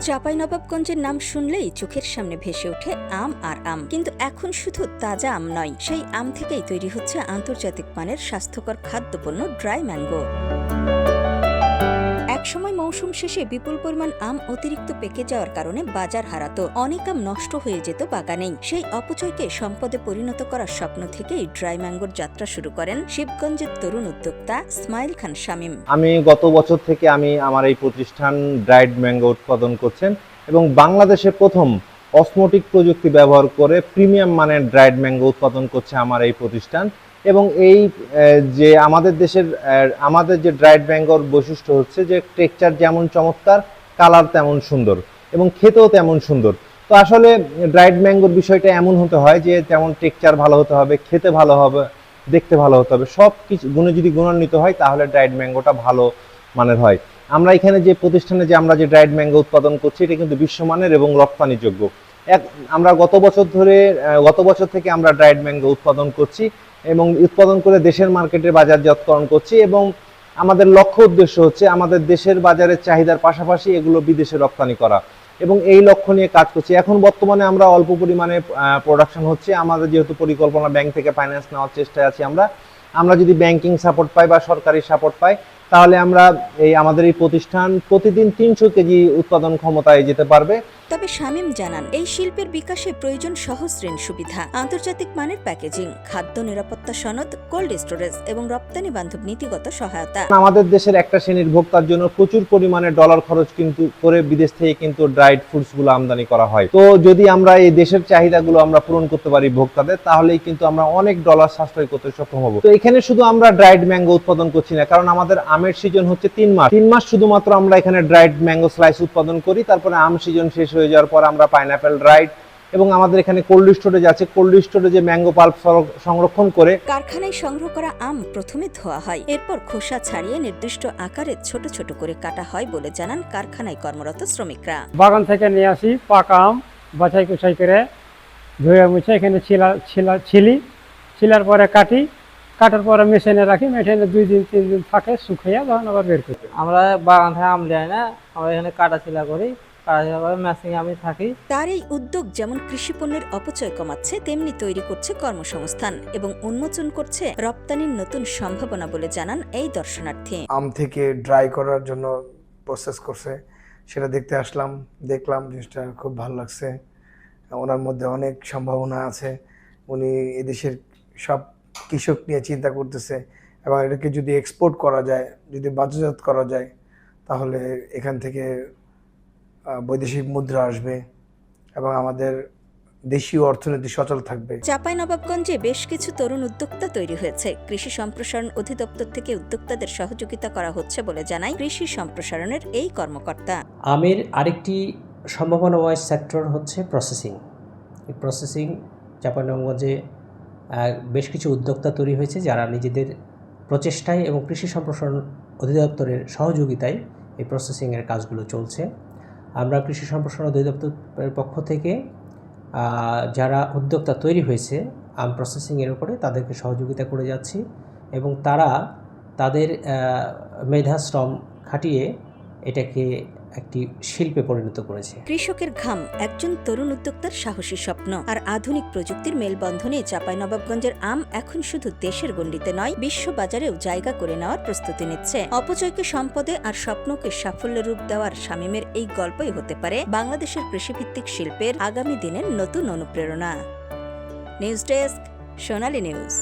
চাঁপাইনবাবগঞ্জের নাম শুনলেই চোখের সামনে ভেসে ওঠে আম আর আম, কিন্তু এখন শুধু তাজা আম নয়, সেই আম থেকেই তৈরি হচ্ছে আন্তর্জাতিক মানের স্বাস্থ্যকর খাদ্যপণ্য ড্রাই ম্যাঙ্গো। একসময় মৌসুম শেষে বিপুল পরিমাণ আম অতিরিক্ত পেকে যাওয়ার কারণে বাজার হারাতো, অনেক আম নষ্ট হয়ে যেত বাগানেই। সেই অপচয়কে সম্পদে পরিণত করার স্বপ্ন থেকেই ড্রাই ম্যাঙ্গোর যাত্রা শুরু করেন শিবগঞ্জের তরুণ উদ্যোক্তা ইসমাইল খান শামীম। আমি গত বছর থেকে আমার এই প্রতিষ্ঠান ড্রাইড ম্যাঙ্গো উৎপাদন করছেন এবং বাংলাদেশে প্রথম অসমোটিক প্রযুক্তি ব্যবহার করে প্রিমিয়াম মানের ড্রাইড ম্যাঙ্গো উৎপাদন করছে আমার এই প্রতিষ্ঠান। এবং এই যে আমাদের যে ড্রাইড ম্যাঙ্গোর বৈশিষ্ট্য হচ্ছে যে টেক্সচার যেমন চমৎকার, কালার তেমন সুন্দর এবং খেতেও তেমন সুন্দর। তো আসলে ড্রাইড ম্যাঙ্গোর বিষয়টা এমন হতে হয় যে তেমন টেক্সচার ভালো হতে হবে, খেতে ভালো হবে, দেখতে ভালো হতে হবে, সব কিছু গুণে যদি গুণান্বিত হয় তাহলে ড্রাইড ম্যাঙ্গোটা ভালো মানের হয়। আমরা এখানে যে প্রতিষ্ঠানে আমরা যে ড্রাইড ম্যাঙ্গো উৎপাদন করছি এটা কিন্তু বিশ্বমানের এবং রপ্তানিযোগ্য। আমরা গত বছর থেকে আমরা ড্রাইড ম্যাঙ্গো উৎপাদন করছি এবং উৎপাদন করে দেশের মার্কেটে বাজারজাতকরণ করছি এবং আমাদের লক্ষ্য উদ্দেশ্য হচ্ছে আমাদের দেশের বাজারের চাহিদার পাশাপাশি এগুলো বিদেশে রপ্তানি করা এবং এই লক্ষ্য নিয়ে কাজ করছি। এখন বর্তমানে আমরা অল্প পরিমাণে প্রোডাকশন হচ্ছে, আমাদের যেহেতু পরিকল্পনা ব্যাংক থেকে ফাইন্যান্স নেওয়ার চেষ্টায় আছি। আমরা যদি ব্যাংকিং সাপোর্ট পাই বা সরকারি সাপোর্ট পাই তাহলে আমাদের এই প্রতিষ্ঠান প্রতিদিন 300 কেজি উৎপাদন ক্ষমতায় যেতে পারবে। তবে শামীম জানান, এই শিল্পের বিকাশে প্রয়োজন সহজ ঋণ সুবিধা, আন্তর্জাতিক মানের প্যাকেজিং, খাদ্য নিরাপত্তা সনদ, কোল্ড স্টোরেজ এবং রপ্তানি বান্ধব নীতিগত সহায়তা। আমাদের দেশের একটা শ্রেণীর ভোক্তার জন্য প্রচুর পরিমাণে ডলার খরচ কিন্তু করে বিদেশ থেকে কিন্তু ড্রাইড ফ্রুটস গুলো আমদানি করা হয়। তো যদি আমরা এই দেশের চাহিদাগুলো আমরা পূরণ করতে পারি ভোক্তাদের, তাহলেই কিন্তু আমরা অনেক ডলার সাশ্রয় করতে সক্ষম হব। তো এখানে শুধু আমরা ড্রাইড ম্যাঙ্গো উৎপাদন করছি না, কারণ আমাদের আমের সিজন হচ্ছে 3 মাস শুধুমাত্র আমরা এখানে ড্রাইড ম্যাঙ্গো স্লাইস উৎপাদন করি। তারপরে আম সিজন শেষ হয়ে যাওয়ার পর আমরা পাইনাপেল ড্রাইড এবং আমাদের এখানে কোল্ড স্টোরেজ আছে, কোল্ড স্টোরেজে ম্যাঙ্গো পাল্প সংরক্ষণ করে কারখানায় সংগ্রহ করা আম প্রথমে ধোয়া হয়, এরপর খোসা ছাড়িয়ে নির্দিষ্ট আকারে ছোট ছোট করে কাটা হয় বলে জানান কারখানায় কর্মরত শ্রমিকরা। বাগান থেকে নিয়ে আসি পাকা আম, বাছাই কুছাই করে ধুয়ে মুছে এখানে ছিলার পরে কাটার পরে মেশিনে রাখি, মেশিনে 2 দিন 3 দিন থাকে, শুকিয়ে তখন আবার বের করি। আমরা বাগান থেকে আম লিয়াই না, আমরা এখানে কাটাছিলা করি, আমি থাকি। তার এই উদ্যোগ যেমন কৃষি পণ্যের অপচয় কমাচ্ছে, তেমনি তৈরি করছে কর্মসংস্থান এবং উন্মোচন করছে রপ্তানির নতুন সম্ভাবনা বলে জানান এই দর্শনার্থী। আম থেকে ড্রাই করার জন্য প্রসেস করছে, সেটা দেখতে আসলাম, দেখলাম, জিনিসটা খুব ভালো লাগছে। ওনার মধ্যে অনেক সম্ভাবনা আছে। উনি এদেশের সব কৃষক নিয়ে চিন্তা করতেছে এবং এটাকে যদি এক্সপোর্ট করা যায়, যদি বাজারজাত করা যায়, তাহলে এখান থেকে বৈদেশিক মুদ্রা আসবে এবং আমাদের দেশীয় অর্থনীতি সচল থাকবে। চাঁপাইনবাবগঞ্জে বেশ কিছু তরুণ উদ্যোক্তা তৈরি হয়েছে। কৃষি সম্প্রসারণ অধিদপ্তর থেকে উদ্যোক্তাদের সহযোগিতা করা হচ্ছে বলে জানায় কৃষি সম্প্রসারণের এই কর্মকর্তা। আমের আরেকটি সম্ভাবনাময় সেক্টর হচ্ছে প্রসেসিং। এই প্রসেসিং চাঁপাইনবাবগঞ্জে বেশ কিছু উদ্যোক্তা তৈরি হয়েছে যারা নিজেদের প্রচেষ্টায় এবং কৃষি সম্প্রসারণ অধিদপ্তরের সহযোগিতায় এই প্রসেসিংয়ের কাজগুলো চলছে। আমরা কৃষি সম্প্রসারণ অধিদপ্তরের পক্ষ থেকে যারা উদ্যোক্তা তৈরি হয়েছে আম প্রসেসিংয়ের উপরে তাদেরকে সহযোগিতা করে যাচ্ছি এবং তারা তাদের মেধাশ্রম খাটিয়ে এটাকে একটি শিল্পে পরিণত করেছে। কৃষকের ঘাম একজন তরুণ উদ্যোক্তার সাহসী স্বপ্ন, আর আধুনিক প্রযুক্তির মেলবন্ধনে চাঁপাইনবাবগঞ্জের আম এখন শুধু দেশের গণ্ডিতে নয়, বিশ্ব বাজারেও জায়গা করে নেওয়ার প্রস্তুতি নিচ্ছে। অপচয়কে সম্পদে আর স্বপ্নকে সাফল্যের রূপ দেওয়ার শামীমের এই গল্পই হতে পারে বাংলাদেশের কৃষিভিত্তিক শিল্পের আগামী দিনের নতুন অনুপ্রেরণা। নিউজ ডেস্ক, সোনালী নিউজ।